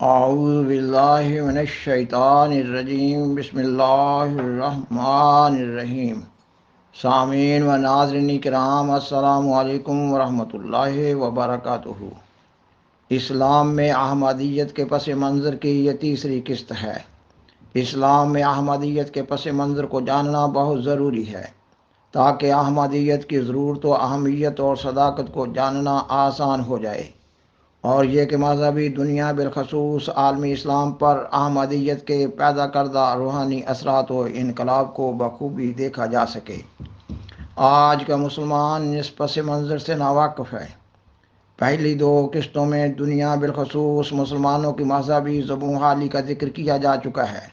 اعوذ باللہ من الشیطان الرجیم، بسم اللہ الرحمن الرحیم۔ سامعین و ناظرین کرام، السلام علیکم ورحمۃ اللہ وبرکاتہ۔ اسلام میں احمدیت کے پس منظر کی یہ تیسری قسط ہے۔ اسلام میں احمدیت کے پس منظر کو جاننا بہت ضروری ہے تاکہ احمدیت کی ضرورت و اہمیت اور صداقت کو جاننا آسان ہو جائے، اور یہ کہ مذہبی دنیا بالخصوص عالمی اسلام پر احمدیت کے پیدا کردہ روحانی اثرات و انقلاب کو بخوبی دیکھا جا سکے۔ آج کا مسلمان اس پس منظر سے ناواقف ہے۔ پہلی دو قسطوں میں دنیا بالخصوص مسلمانوں کی مذہبی زبوں حالی کا ذکر کیا جا چکا ہے۔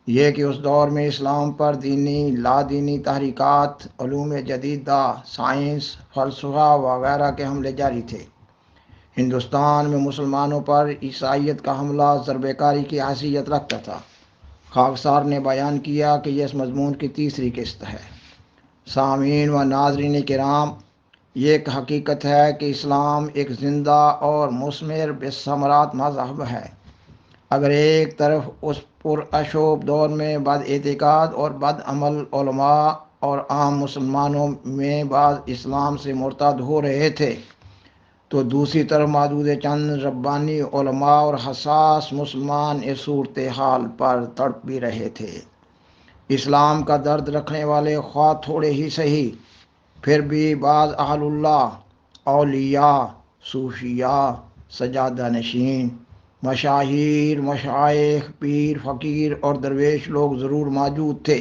یہ کہ اس دور میں اسلام پر دینی لادینی تحریکات، علوم جدیدہ، سائنس، فلسفہ وغیرہ کے حملے جاری تھے۔ ہندوستان میں مسلمانوں پر عیسائیت کا حملہ ضرب کاری کی حیثیت رکھتا تھا۔ خاکسار نے بیان کیا کہ یہ اس مضمون کی تیسری قسط ہے۔ سامعین و ناظرین کرام، یہ ایک حقیقت ہے کہ اسلام ایک زندہ اور مثمر بثمرات مذہب ہے۔ اگر ایک طرف اس پراشوب دور میں بد اعتقاد اور بد عمل علماء اور عام مسلمانوں میں بعض اسلام سے مرتد ہو رہے تھے، تو دوسری طرف محدود چند ربانی علماء اور حساس مسلمان اس صورتحال پر تڑپ بھی رہے تھے۔ اسلام کا درد رکھنے والے خواہ تھوڑے ہی سہی، پھر بھی بعض اہل اللہ، اولیاء، صوفیاء، سجادہ نشین، مشاہیر، مشائخ، پیر، فقیر اور درویش لوگ ضرور موجود تھے۔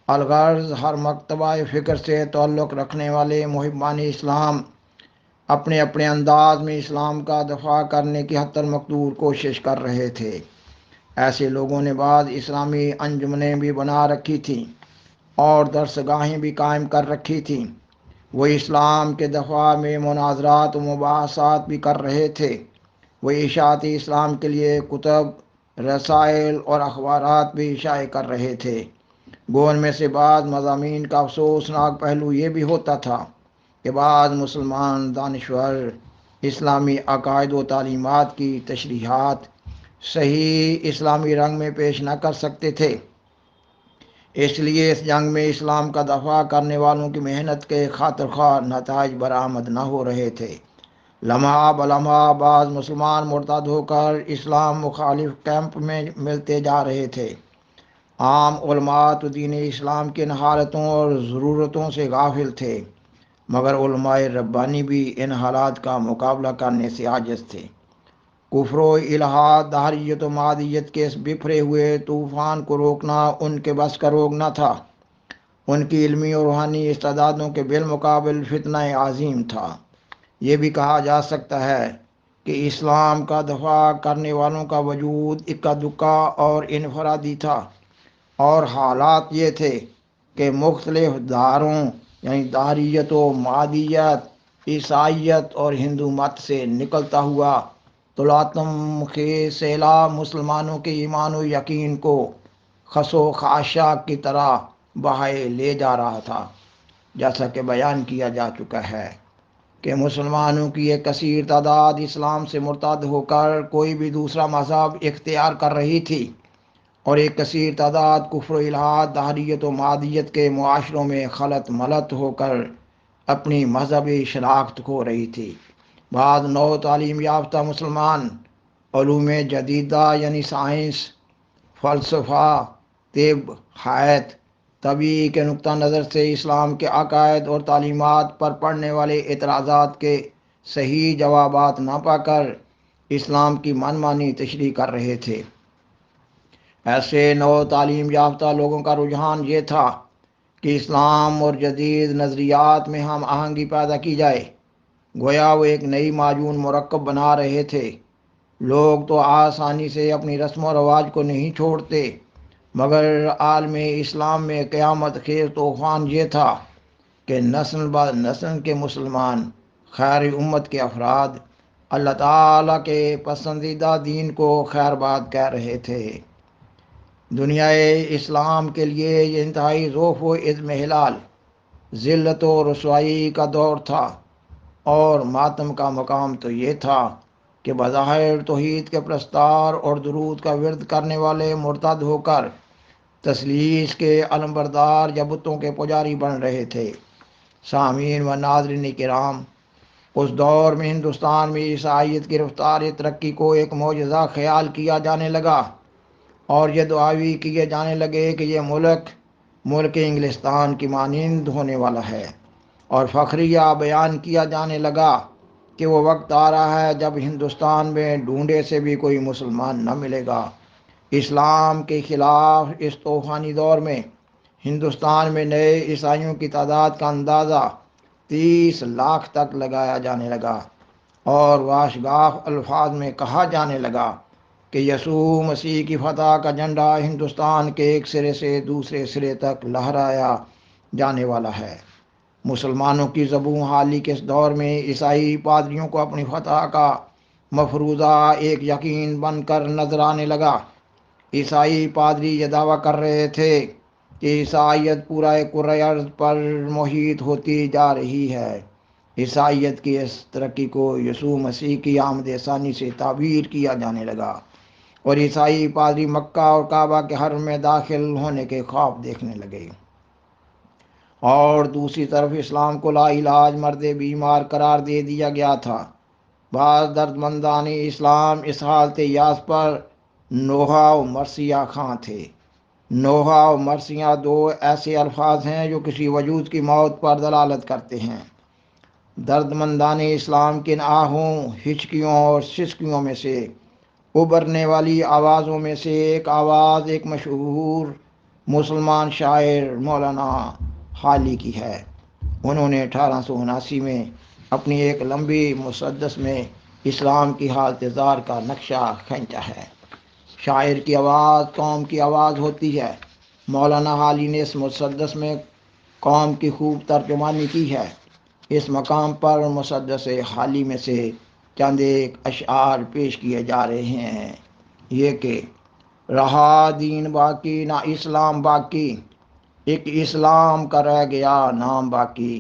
الغرض ہر مکتبہ فکر سے تعلق رکھنے والے محبان اسلام اپنے اپنے انداز میں اسلام کا دفاع کرنے کی حتی المقدور کوشش کر رہے تھے۔ ایسے لوگوں نے بعض اسلامی انجمنیں بھی بنا رکھی تھیں اور درسگاہیں بھی قائم کر رکھی تھیں۔ وہ اسلام کے دفاع میں مناظرات و مباحثات بھی کر رہے تھے۔ وہ اشاعت اسلام کے لیے کتب، رسائل اور اخبارات بھی شائع کر رہے تھے۔ گو ان میں سے بعض مضامین کا افسوسناک پہلو یہ بھی ہوتا تھا کہ بعض مسلمان دانشور اسلامی عقائد و تعلیمات کی تشریحات صحیح اسلامی رنگ میں پیش نہ کر سکتے تھے۔ اس لیے اس جنگ میں اسلام کا دفاع کرنے والوں کی محنت کے خاطر خواہ نتائج برآمد نہ ہو رہے تھے۔ لمحہ بلمحہ بعض مسلمان مرتد ہو کر اسلام مخالف کیمپ میں ملتے جا رہے تھے۔ عام علماء تو دین اسلام کی ان حالتوں اور ضرورتوں سے غافل تھے، مگر علماء ربانی بھی ان حالات کا مقابلہ کرنے سے عاجز تھے۔ کفر و الحاد، دہریت و معادیت کے اس بکھرے ہوئے طوفان کو روکنا ان کے بس کا روگ نہ تھا۔ ان کی علمی اور روحانی استعدادوں کے بالمقابل فتنہ عظیم تھا۔ یہ بھی کہا جا سکتا ہے کہ اسلام کا دفاع کرنے والوں کا وجود اکا دکا اور انفرادی تھا، اور حالات یہ تھے کہ مختلف دھاروں یعنی دہریت و معادیت، عیسائیت اور ہندو مت سے نکلتا ہوا طلاتم کے سیلاب مسلمانوں کے ایمان و یقین کو خس و خاشاک کی طرح بہائے لے جا رہا تھا۔ جیسا کہ بیان کیا جا چکا ہے کہ مسلمانوں کی ایک کثیر تعداد اسلام سے مرتد ہو کر کوئی بھی دوسرا مذہب اختیار کر رہی تھی، اور ایک کثیر تعداد کفر و الحاد، دہریت و معادیت کے معاشروں میں خلط ملط ہو کر اپنی مذہبی شناخت کھو رہی تھی۔ بعض نو تعلیم یافتہ مسلمان علوم جدیدہ یعنی سائنس، فلسفہ، طب، حیات، طبی کے نقطہ نظر سے اسلام کے عقائد اور تعلیمات پر پڑنے والے اعتراضات کے صحیح جوابات نہ پا کر اسلام کی من مانی تشریح کر رہے تھے۔ ایسے نو تعلیم یافتہ لوگوں کا رجحان یہ تھا کہ اسلام اور جدید نظریات میں ہم آہنگی پیدا کی جائے۔ گویا وہ ایک نئی معجون مرکب بنا رہے تھے۔ لوگ تو آسانی سے اپنی رسم و رواج کو نہیں چھوڑتے، مگر عالم اسلام میں قیامت خیز طوفان یہ تھا کہ نسل بعد نسل کے مسلمان خیر امت کے افراد اللہ تعالیٰ کے پسندیدہ دین کو خیر باد کہہ رہے تھے۔ دنیا اسلام کے لیے یہ انتہائی ضعف و اضمحلال، ذلت و رسوائی کا دور تھا، اور ماتم کا مقام تو یہ تھا کہ بظاہر توحید کے پرستار اور درود کا ورد کرنے والے مرتد ہو کر تثلیث کے علمبردار یا بتوں کے پجاری بن رہے تھے۔ سامعین و ناظرین کرام، اس دور میں ہندوستان میں عیسائیت کی رفتار ترقی کو ایک معجزہ خیال کیا جانے لگا، اور یہ دعاوی کیے جانے لگے کہ یہ ملک انگلستان کی مانند ہونے والا ہے، اور فخریہ بیان کیا جانے لگا کہ وہ وقت آ رہا ہے جب ہندوستان میں ڈھونڈے سے بھی کوئی مسلمان نہ ملے گا۔ اسلام کے خلاف اس طوفانی دور میں ہندوستان میں نئے عیسائیوں کی تعداد کا اندازہ 30 لاکھ تک لگایا جانے لگا، اور واشگاف الفاظ میں کہا جانے لگا کہ یسوع مسیح کی فتح کا جھنڈا ہندوستان کے ایک سرے سے دوسرے سرے تک لہرایا جانے والا ہے۔ مسلمانوں کی زبوں حالی کے اس دور میں عیسائی پادریوں کو اپنی فتح کا مفروضہ ایک یقین بن کر نظر آنے لگا۔ عیسائی پادری یہ دعویٰ کر رہے تھے کہ عیسائیت پورا کرۂ ارض پر محیط ہوتی جا رہی ہے۔ عیسائیت کی اس ترقی کو یسوع مسیح کی آمد ثانی سے تعبیر کیا جانے لگا، اور عیسائی پادری مکہ اور کعبہ کے حرم میں داخل ہونے کے خواب دیکھنے لگے، اور دوسری طرف اسلام کو لا علاج مرد بیمار قرار دے دیا گیا تھا۔ بعض دردمندان اسلام اس حالت یاس پر نوحہ و مرثیہ خواں تھے۔ نوحہ و مرثیہ دو ایسے الفاظ ہیں جو کسی وجود کی موت پر دلالت کرتے ہیں۔ دردمندان اسلام کی ان آہوں، ہچکیوں اور سسکیوں میں سے ابھرنے والی آوازوں میں سے ایک آواز ایک مشہور مسلمان شاعر مولانا حالی کی ہے۔ انہوں نے 1879 میں اپنی ایک لمبی مسدس میں اسلام کی حالت زار کا نقشہ کھینچا ہے۔ شاعر کی آواز قوم کی آواز ہوتی ہے۔ مولانا حالی نے اس مسدس میں قوم کی خوب ترجمانی کی ہے۔ اس مقام پر مسدس حالی میں سے چند ایک اشعار پیش کیے جا رہے ہیں، یہ کہ رہا دین باقی نہ اسلام باقی، ایک اسلام کا رہ گیا نام باقی۔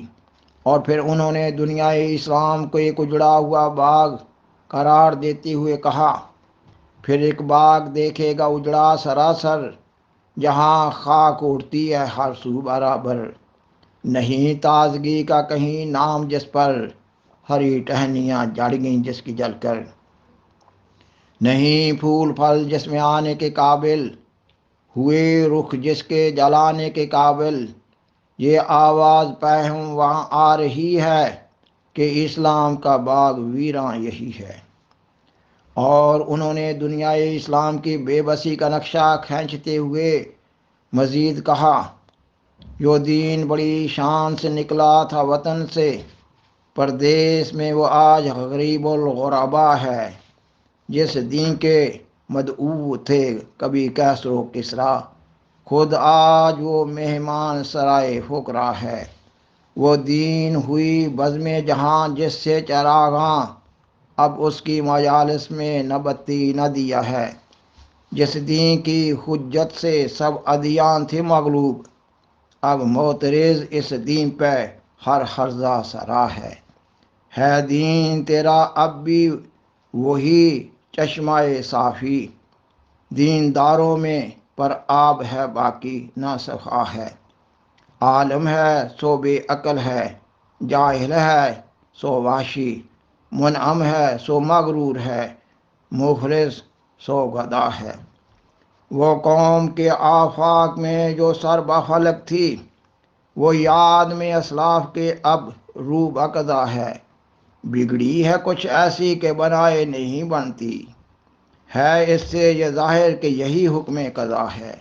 اور پھر انہوں نے دنیائے اسلام کو ایک اجڑا ہوا باغ قرار دیتے ہوئے کہا، پھر ایک باغ دیکھے گا اجڑا سراسر، جہاں خاک اڑتی ہے ہر سو برابر، نہیں تازگی کا کہیں نام جس پر، ہری ٹہنیاں جڑ گئیں جس کی جل کر، نہیں پھول پھل جس میں آنے کے قابل، ہوئے رخ جس کے جلانے کے قابل، یہ آواز پہم وہاں آ رہی ہے کہ اسلام کا باغ ویراں یہی ہے۔ اور انہوں نے دنیائے اسلام کی بے بسی کا نقشہ کھینچتے ہوئے مزید کہا، جو دین بڑی شان سے نکلا تھا وطن سے، پردیس میں وہ آج غریب الغربا ہے، جس دین کے مدعو تھے کبھی کیسر و کسریٰ، خود آج وہ مہمان سرائے فقراء ہے۔ وہ دین ہوئی بزم جہاں جس سے چراغاں، اب اس کی مجالس میں نہ بتی نہ دیا ہے، جس دین کی حجت سے سب ادیان تھے مغلوب، اب معترض اس دین پہ ہر ہرزہ سرا ہے دین تیرا اب بھی وہی چشمہ صافی، دینداروں میں پر آب ہے باقی نہ صفا ہے، عالم ہے سو بے عقل ہے، جاہل ہے سو وحشی، منعم ہے سو مغرور ہے، مفلس سو گدا ہے۔ وہ قوم کے آفاق میں جو سر بفلک تھی، وہ یاد میں اسلاف کے اب رو بقضا ہے، بگڑی ہے کچھ ایسی کہ بنائے نہیں بنتی، ہے اس سے یہ ظاہر کہ یہی حکم قضا ہے۔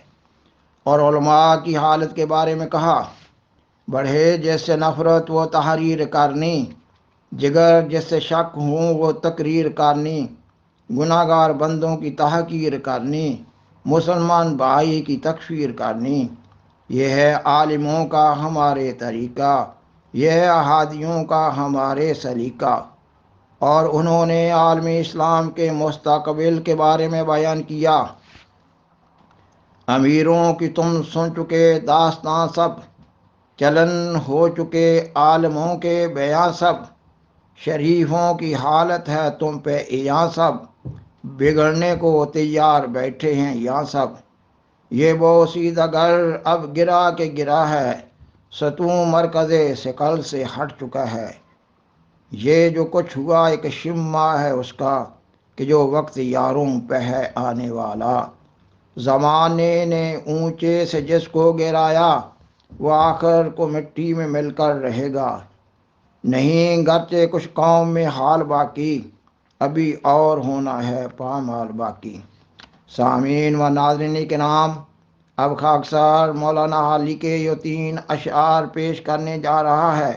اور علماء کی حالت کے بارے میں کہا، بڑھے جس سے نفرت وہ تحریر کرنی، جگر جس سے شک ہوں وہ تقریر کرنی، گناہ گار بندوں کی تحقیر کرنی، مسلمان بھائی کی تکفیر کرنی، یہ ہے عالموں کا ہمارے طریقہ، یہ ہے احادیوں کا ہمارے سلیقہ۔ اور انہوں نے عالم اسلام کے مستقبل کے بارے میں بیان کیا، امیروں کی تم سن چکے داستاں سب، چلن ہو چکے عالموں کے بیاں سب، شریفوں کی حالت ہے تم پہ یہاں سب، بگڑنے کو تیار بیٹھے ہیں یہاں سب۔ یہ بوسیدہ گھر اب گرا کے گرا ہے، ستون مرکز ثقل سے ہٹ چکا ہے۔ یہ جو کچھ ہوا ایک شمع ہے اس کا، کہ جو وقت یاروں پہ ہے آنے والا۔ زمانے نے اونچے سے جس کو گرایا، وہ آخر کو مٹی میں مل کر رہے گا۔ نہیں گرچہ کچھ قوم میں حال باقی، ابھی اور ہونا ہے پامال باقی۔ سامعین و ناظرین کرام، اب خاکسار مولانا حالی کے یہ 3 اشعار پیش کرنے جا رہا ہے۔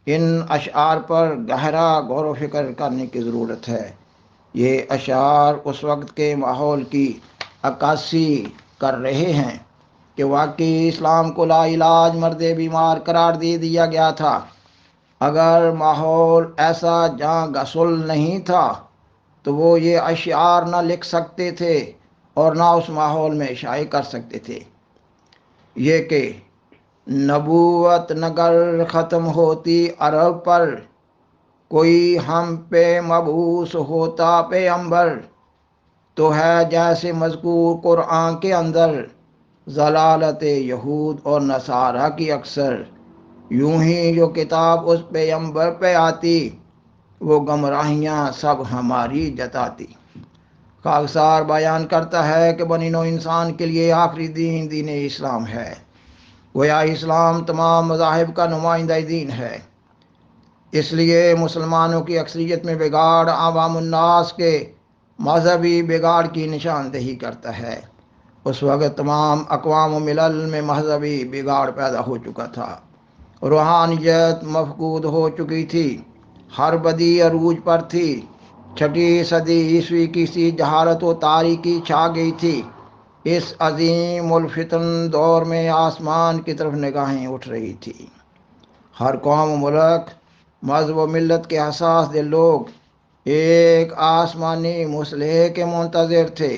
ان اشعار پر گہرا غور و فکر کرنے کی ضرورت ہے۔ یہ اشعار اس وقت کے ماحول کی عکاسی کر رہے ہیں کہ واقعی اسلام کو لا علاج مرد بیمار قرار دے دیا گیا تھا۔ اگر ماحول ایسا جاں غسل نہیں تھا تو وہ یہ اشعار نہ لکھ سکتے تھے اور نہ اس ماحول میں شائع کر سکتے تھے۔ یہ کہ نبوت نگر ختم ہوتی عرب پر، کوئی ہم پہ مبعوث ہوتا پیغمبر، تو ہے جیسے مذکور قرآن کے اندر ضلالت یہود اور نصارہ کی اکثر۔ یوں ہی جو کتاب اس پیغمبر پہ آتی، وہ گمراہیاں سب ہماری جتاتی۔ خاکسار بیان کرتا ہے کہ بنی نوع انسان کے لیے آخری دین دین اسلام ہے۔ گویا اسلام تمام مذاہب کا نمائندہ دین ہے، اس لیے مسلمانوں کی اکثریت میں بگاڑ عوام الناس کے مذہبی بگاڑ کی نشاندہی کرتا ہے۔ اس وقت تمام اقوام و ملل میں مذہبی بگاڑ پیدا ہو چکا تھا، روحانیت مفقود ہو چکی تھی، ہر بدی عروج پر تھی۔ 6 صدی عیسوی کی سی جہالت و تاریکی چھا گئی تھی۔ اس عظیم الفتن دور میں آسمان کی طرف نگاہیں اٹھ رہی تھی۔ ہر قوم و ملک، مذہب و ملت کے حساس دل لوگ ایک آسمانی مصلحے کے منتظر تھے۔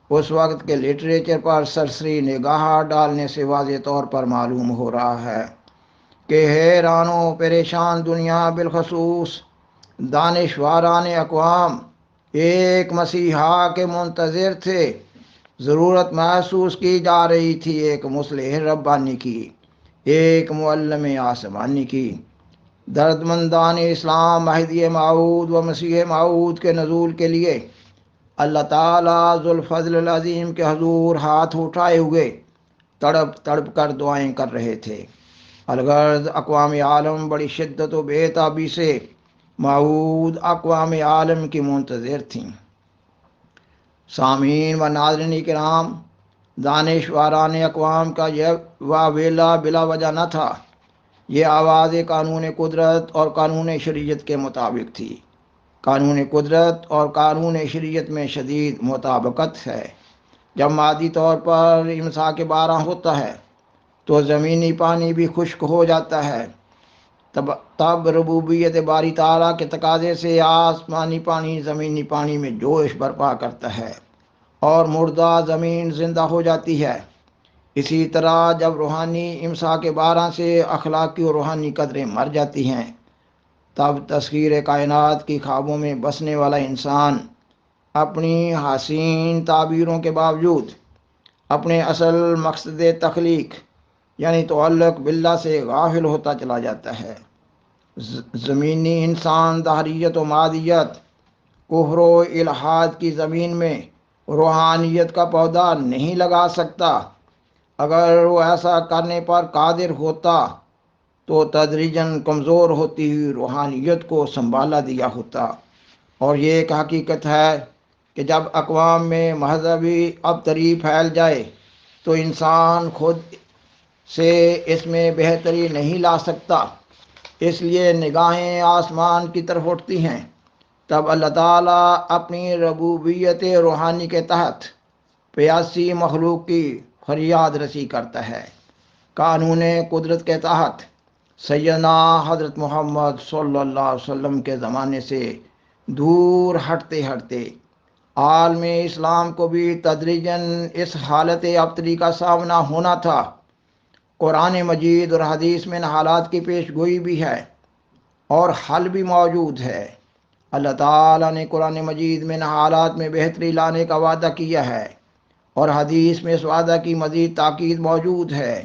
اس وقت کے لٹریچر پر سرسری نگاہ ڈالنے سے واضح طور پر معلوم ہو رہا ہے کہ حیران و پریشان دنیا، بالخصوص دانشوران اقوام، ایک مسیحا کے منتظر تھے۔ ضرورت محسوس کی جا رہی تھی ایک مصلح ربانی کی، ایک معلم آسمانی کی۔ دردمندان اسلام مہدی موعود و مسیح موعود کے نزول کے لیے اللہ تعالیٰ ذوالفضل العظیم کے حضور ہاتھ اٹھائے ہوئے تڑپ تڑپ کر دعائیں کر رہے تھے۔ الغرض اقوام عالم بڑی شدت و بے تابی سے موعود اقوام عالم کی منتظر تھیں۔ سامعین و ناظرین کرام، دانشوران اقوام کا یہ واویلا بلا وجہ نہ تھا۔ یہ آواز قانون قدرت اور قانون شریعت کے مطابق تھی۔ قانون قدرت اور قانون شریعت میں شدید مطابقت ہے۔ جب مادی طور پر امساک بارہ ہوتا ہے تو زمینی پانی بھی خشک ہو جاتا ہے۔ تب ربوبیت باری تعالیٰ کے تقاضے سے آسمانی پانی زمینی پانی میں جوش برپا کرتا ہے اور مردہ زمین زندہ ہو جاتی ہے۔ اسی طرح جب روحانی امساک بارہ سے اخلاقی اور روحانی قدریں مر جاتی ہیں، تب تسخیر کائنات کی خوابوں میں بسنے والا انسان اپنی حسین تعبیروں کے باوجود اپنے اصل مقصد تخلیق یعنی تعلق باللہ سے غافل ہوتا چلا جاتا ہے۔ زمینی انسان دہریت و مادیت، کفر و الحاد کی زمین میں روحانیت کا پودا نہیں لگا سکتا۔ اگر وہ ایسا کرنے پر قادر ہوتا تو تدریجاً کمزور ہوتی ہوئی روحانیت کو سنبھالا دیا ہوتا۔ اور یہ ایک حقیقت ہے کہ جب اقوام میں مذہبی ابتری پھیل جائے تو انسان خود سے اس میں بہتری نہیں لا سکتا، اس لیے نگاہیں آسمان کی طرف اٹھتی ہیں۔ تب اللہ تعالیٰ اپنی ربوبیت روحانی کے تحت پیاسی مخلوق کی فریاد رسی کرتا ہے۔ قانون قدرت کے تحت سیدنا حضرت محمد صلی اللہ علیہ وسلم کے زمانے سے دور ہٹتے ہٹتے عالم اسلام کو بھی تدریجاً اس حالت ابتری کا سامنا ہونا تھا۔ قرآن مجید اور حدیث میں ان حالات کی پیش گوئی بھی ہے اور حل بھی موجود ہے۔ اللہ تعالیٰ نے قرآن مجید میں ان حالات میں بہتری لانے کا وعدہ کیا ہے، اور حدیث میں اس وعدہ کی مزید تاکید موجود ہے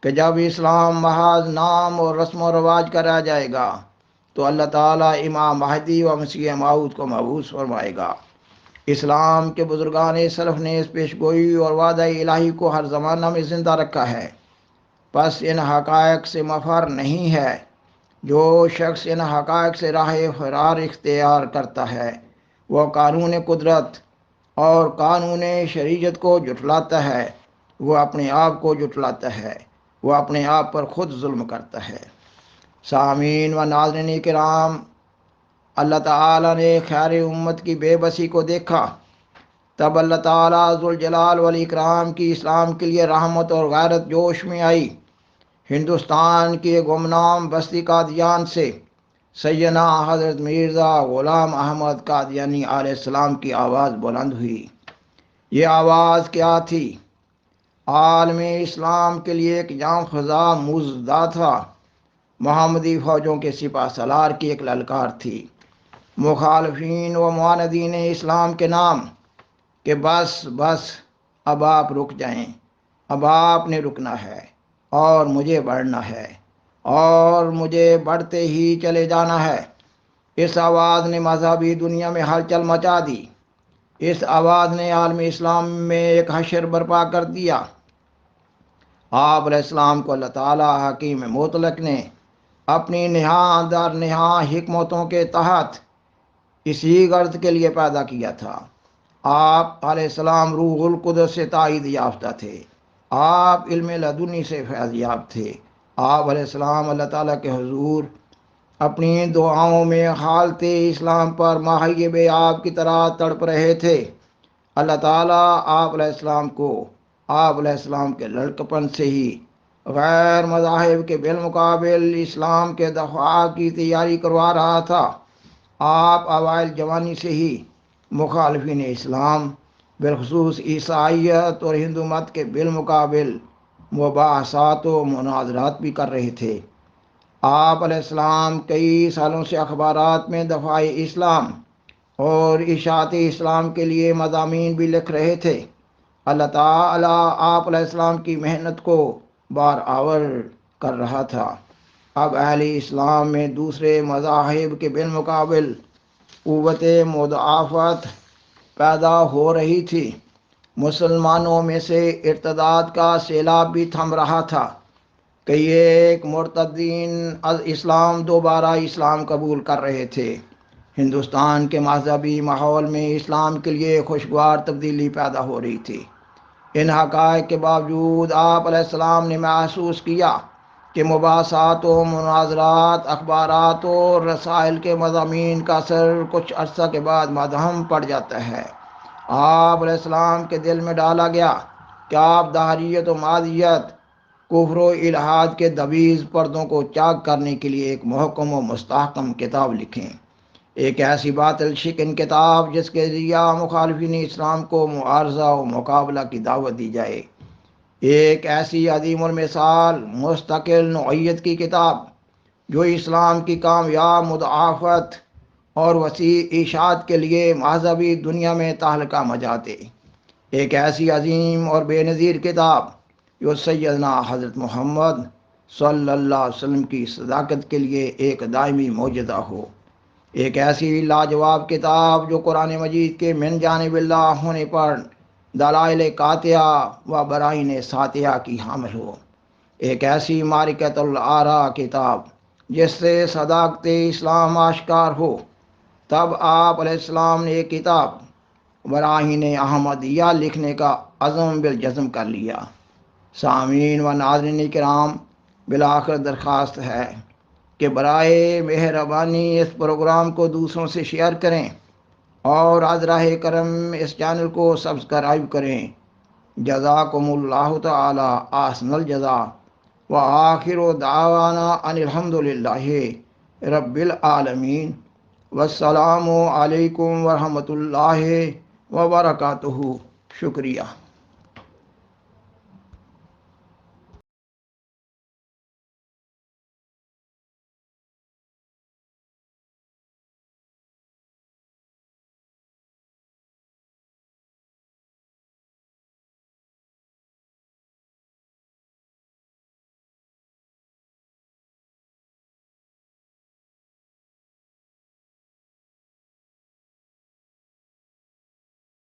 کہ جب اسلام محض نام اور رسم و رواج کا رہ جائے گا تو اللہ تعالیٰ امام مہدی و مسیح موعود کو مبعوث فرمائے گا۔ اسلام کے بزرگان سلف نے اس پیش گوئی اور وعدہ الہی کو ہر زمانہ میں زندہ رکھا ہے، پس ان حقائق سے مفر نہیں ہے۔ جو شخص ان حقائق سے راہ فرار اختیار کرتا ہے وہ قانون قدرت اور قانون شریعت کو جھٹلاتا ہے، وہ اپنے آپ کو جھٹلاتا ہے، وہ اپنے آپ پر خود ظلم کرتا ہے۔ سامعین و ناظرین کرام، اللہ تعالیٰ نے خیر امت کی بے بسی کو دیکھا، تب اللہ تعالیٰ ذوالجلال والاکرام کی اسلام کے لیے رحمت اور غیرت جوش میں آئی۔ ہندوستان کی گمنام بستی قادیان سے سیدنا حضرت مرزا غلام احمد قادیانی علیہ السلام کی آواز بلند ہوئی۔ یہ آواز کیا تھی؟ عالم اسلام کے لیے ایک جاں فضا مزدہ تھا، محمدی فوجوں کے سپہ سالار کی ایک للکار تھی مخالفین و معاندین اسلام کے نام کہ بس بس، اب آپ رک جائیں، اب آپ نے رکنا ہے اور مجھے بڑھنا ہے اور مجھے بڑھتے ہی چلے جانا ہے۔ اس آواز نے مذہبی دنیا میں ہلچل مچا دی۔ اس آواز نے عالم اسلام میں ایک حشر برپا کر دیا۔ آپ علیہ السلام کو اللہ تعالیٰ حکیم مطلق نے اپنی نہاں در نہاں حکمتوں کے تحت اسی غرض کے لیے پیدا کیا تھا۔ آپ علیہ السلام روح القدس سے تائید یافتہ تھے، آپ علم لدنی سے فیض یاب تھے۔ آپ علیہ السلام اللہ تعالیٰ کے حضور اپنی دعاؤں میں حالت اسلام پر ماہیب آب کی طرح تڑپ رہے تھے۔ اللہ تعالیٰ آپ علیہ السلام کو آپ علیہ السلام کے لڑکپن سے ہی غیر مذاہب کے بالمقابل اسلام کے دفاع کی تیاری کروا رہا تھا۔ آپ اوائل جوانی سے ہی مخالفین اسلام بالخصوص عیسائیت اور ہندو مت کے بالمقابل مباحثات و مناظرات بھی کر رہے تھے۔ آپ علیہ السلام کئی سالوں سے اخبارات میں دفاع اسلام اور اشاعت اسلام کے لیے مضامین بھی لکھ رہے تھے۔ اللہ تعالیٰ آپ علیہ السلام کی محنت کو بار آور کر رہا تھا۔ اب اہل اسلام میں دوسرے مذاہب کے بالمقابل قوت مدافعت پیدا ہو رہی تھی۔ مسلمانوں میں سے ارتداد کا سیلاب بھی تھم رہا تھا کہ ایک مرتدین از اسلام دوبارہ اسلام قبول کر رہے تھے۔ ہندوستان کے مذہبی ماحول میں اسلام کے لیے خوشگوار تبدیلی پیدا ہو رہی تھی۔ ان حقائق کے باوجود آپ علیہ السلام نے محسوس کیا کہ مباحثات و مناظرات، اخبارات اور رسائل کے مضامین کا اثر کچھ عرصہ کے بعد مدھم پڑ جاتا ہے۔ آپ علیہ السلام کے دل میں ڈالا گیا کہ آپ دہریت و مادیت، کفر و الحاد کے دبیز پردوں کو چاک کرنے کے لیے ایک محکم و مستحکم کتاب لکھیں، ایک ایسی باطل شکن کتاب جس کے ذریعہ مخالفین اسلام کو معارضہ و مقابلہ کی دعوت دی جائے، ایک ایسی عظیم المثال مستقل نوعیت کی کتاب جو اسلام کی کامیاب مدافعت اور وسیع اشاعت کے لیے مذہبی دنیا میں تہلکہ مچا دے، ایک ایسی عظیم اور بے نظیر کتاب جو سیدنا حضرت محمد صلی اللہ علیہ وسلم کی صداقت کے لیے ایک دائمی معجزہ ہو، ایک ایسی لاجواب کتاب جو قرآن مجید کے من جانب اللہ ہونے پر دلائل قاطعہ و براہین ساطعہ کی حامل ہو، ایک ایسی معرکۃ الآراء کتاب جس سے صداقت اسلام آشکار ہو۔ تب آپ علیہ السلام نے ایک کتاب براہین احمدیہ لکھنے کا عزم بالجزم کر لیا۔ سامعین و ناظرین کرام، بالآخر درخواست ہے کہ برائے مہربانی اس پروگرام کو دوسروں سے شیئر کریں اور از راہ کرم اس چینل کو سبسکرائب کریں۔ جزاکم اللہ تعالی احسن الجزا وآخر دعوانا ان الحمدللہ رب العالمین، والسلام علیکم ورحمۃ اللہ وبرکاتہ۔ شکریہ۔